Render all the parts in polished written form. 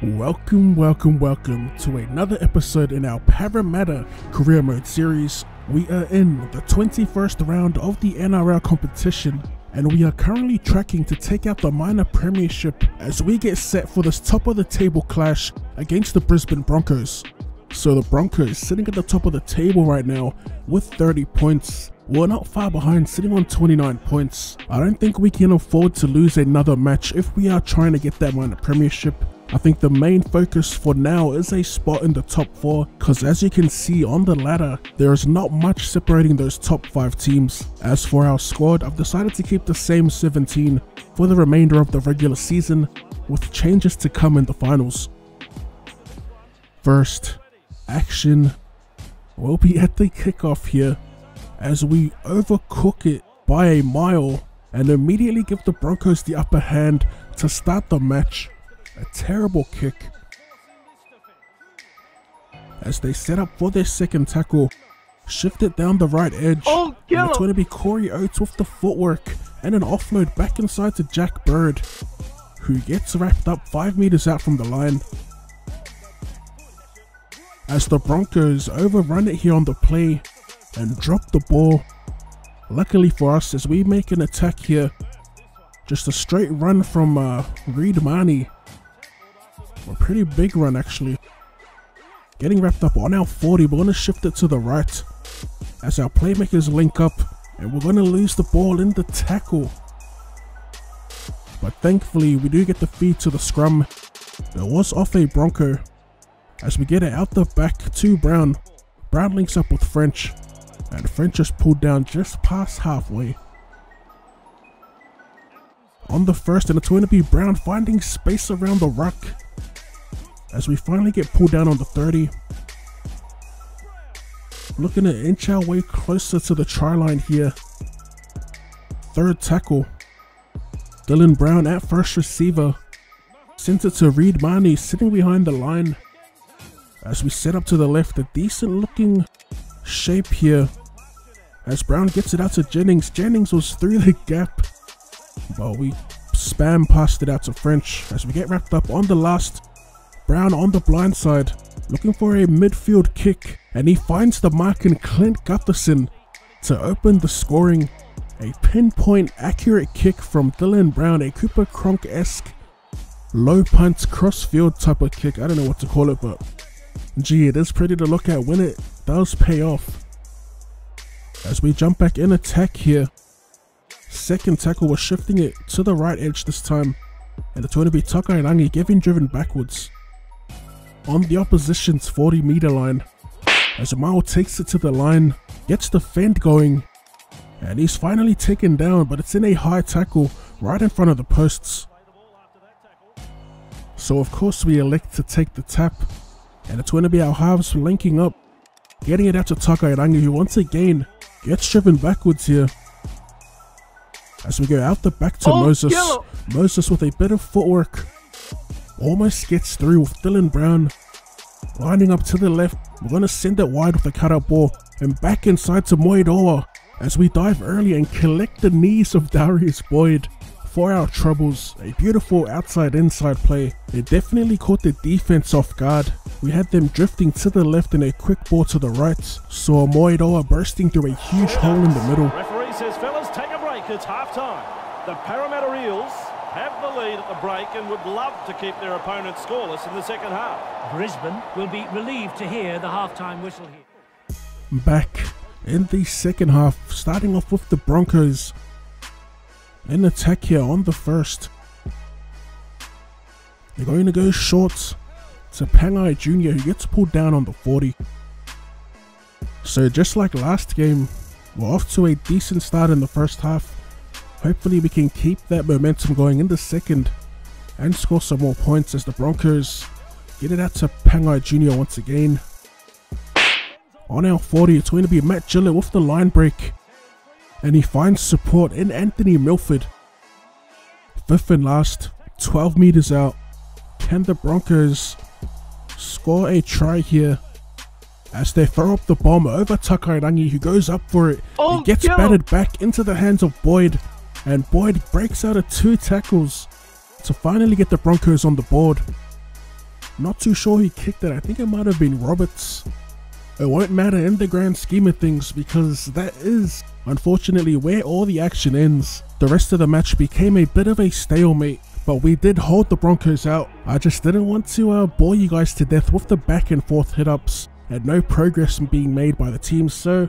Welcome to another episode in our Parramatta Career Mode series. We are in the 21st round of the NRL competition and we are currently tracking to take out the minor premiership as we get set for this top of the table clash against the Brisbane Broncos. So the Broncos sitting at the top of the table right now with 30 points. We're not far behind, sitting on 29 points. I don't think we can afford to lose another match if we are trying to get that minor premiership. I think the main focus for now is a spot in the top 4, because as you can see on the ladder, there is not much separating those top 5 teams. As for our squad, I've decided to keep the same 17 for the remainder of the regular season, with changes to come in the finals. First action will be at the kickoff here, as we overcook it by a mile and immediately give the Broncos the upper hand to start the match. A terrible kick as they set up for their second tackle, shift it down the right edge, and it's going to be Corey Oates with the footwork and an offload back inside to Jack Bird, who gets wrapped up 5 meters out from the line. As the Broncos overrun it here on the play and drop the ball. Luckily for us, as we make an attack here, just a straight run from Reed Marnie. A pretty big run actually. Getting wrapped up on our 40, we're going to shift it to the right as our playmakers link up and we're going to lose the ball in the tackle. But thankfully we do get the feed to the scrum. It was off a Bronco as we get it out the back to Brown. Brown links up with French and French is pulled down just past halfway. On the first, and it's going to be Brown finding space around the ruck as we finally get pulled down on the 30. Looking to inch our way closer to the try line here. Third tackle. Dylan Brown at first receiver. Sends it to Reed Marnie sitting behind the line. As we set up to the left, a decent looking shape here. As Brown gets it out to Jennings. Jennings was through the gap, but we spam past it out to French as we get wrapped up on the last. Brown on the blind side, looking for a midfield kick, and he finds the mark in Clint Gutherson to open the scoring. A pinpoint accurate kick from Dylan Brown, a Cooper Cronk-esque low punt cross-field type of kick. I don't know what to call it, but gee, it is pretty to look at when it does pay off. As we jump back in attack here, second tackle, was shifting it to the right edge this time, and it's going to be Takairangi getting driven backwards on the opposition's 40-meter line as Mao takes it to the line, gets the fend going, and he's finally taken down, but it's in a high tackle right in front of the posts. So of course we elect to take the tap, and it's going to be our halves linking up, getting it out to Takairangi, who once again gets driven backwards here. As we go out the back to Moses. Moses with a bit of footwork. Almost gets through with Dylan Brown. Lining up to the left. We're going to send it wide with a cutout ball. And back inside to Moidoa. As we dive early and collect the knees of Darius Boyd for our troubles. A beautiful outside-inside play. It definitely caught the defense off guard. We had them drifting to the left and a quick ball to the right. Saw Moidoa bursting through a huge hole in the middle. Referee says, fellas, take a break. It's half-time. The Parramatta Eels have the lead at the break and would love to keep their opponents scoreless in the second half. Brisbane will be relieved to hear the half-time whistle here. Back in the second half, starting off with the Broncos in attack here on the first. They're going to go short to Pangai Jr., who gets pulled down on the 40. So just like last game, we're off to a decent start in the first half. Hopefully we can keep that momentum going in the second and score some more points as the Broncos get it out to Pangai Jr. once again. On our 40, it's going to be Matt Gillett with the line break, and he finds support in Anthony Milford. Fifth and last, 12 meters out. Can the Broncos score a try here as they throw up the bomb over Takairangi, who goes up for it? He gets battered back into the hands of Boyd, and Boyd breaks out of 2 tackles to finally get the Broncos on the board. Not too sure who kicked it, I think it might have been Roberts. It won't matter in the grand scheme of things because that is, unfortunately, where all the action ends. The rest of the match became a bit of a stalemate, but we did hold the Broncos out. I just didn't want to bore you guys to death with the back and forth hit-ups and no progress being made by the teams, so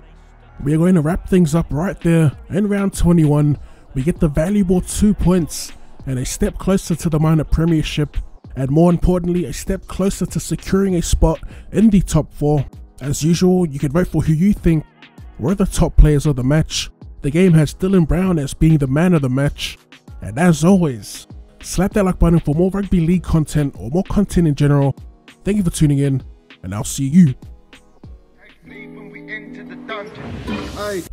we are going to wrap things up right there. In round 21, we get the valuable 2 points and a step closer to the minor premiership, and more importantly, a step closer to securing a spot in the top 4. As usual, you can vote for who you think were the top players of the match. The game has Dylan Brown as being the man of the match, and as always, slap that like button for more rugby league content or more content in general. Thank you for tuning in, and I'll see you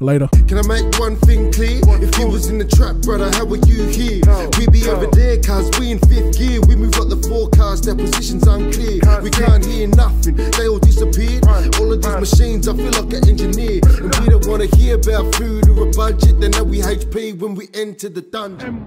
later. Can I make one thing clear? If you was in the trap, brother, how were you here? We be over there, cause we in 5th gear. We move up the forecast, their position's unclear. We can't hear nothing, they all disappeared. All of these machines, I feel like an engineer. And we don't wanna hear about food or a budget. They know we HP when we enter the dungeon.